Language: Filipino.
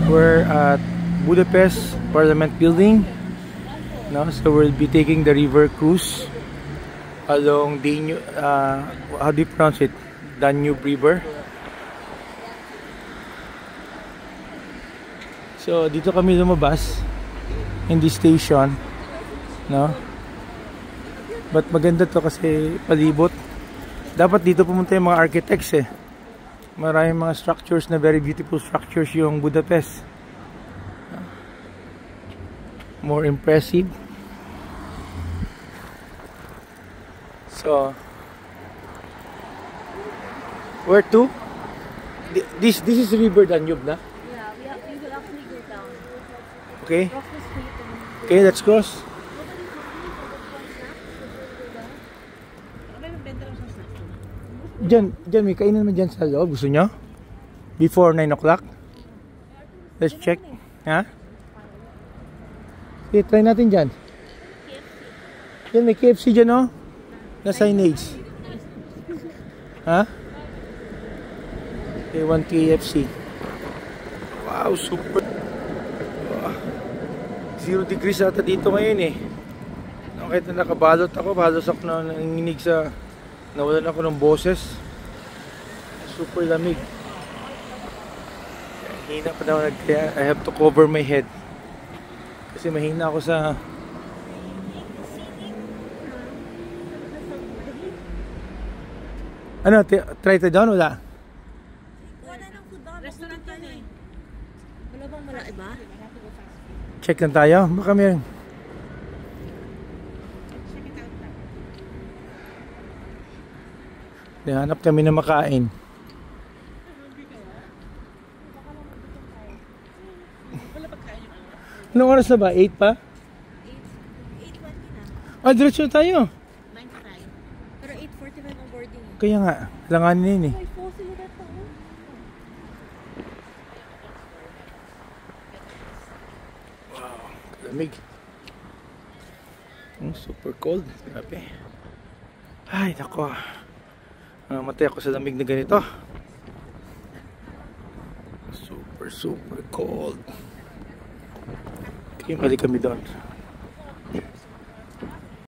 We're at Budapest Parliament Building. No, so we'll be taking the river cruise along Danube. How do you pronounce it? Danube River. So dito kami lumabas in this station, no? But maganda to kasi palibot. Dapat dito pumunta yung mga architects eh. Maraming mga structures na very beautiful structures yung Budapest. More impressive. So where to? This is River Danube, na? Yeah, we will actually go down. Okay. Cross the street and Okay, let's cross. Diyan may kainan naman dyan sa loob. Gusto nyo? Before 9 o'clock? Let's check. Ha? Okay, try natin dyan. Diyan may KFC dyan, no? Na signage. Ha? Okay, 1 KFC. Wow, super. 0 degrees ata dito ngayon eh. Kahit na nakabalot ako, halos ako na nanginig sa... Nawalan ako ng boses. Super lamig. Hina pa naman, kaya I have to cover my head. Kasi mahina ako sa... Ano, try to down? Wala? wala nang food doon. Restaurant yan eh. Wala bang malaki ba? Check lang tayo. Baka may... Hanap kami na makain. Anong oras na ba? 8 pa? 8:20 na. Ah, diretso na tayo. 9:05. Pero 8:45 ang boarding eh. Kaya nga, langanin na yun eh. Ay, fossil na ito. Wow, lamig. Super cold. Grabe. Ay, nako. Matay ako sa lamig na ganito. Super cold. Okay, balik kami doon.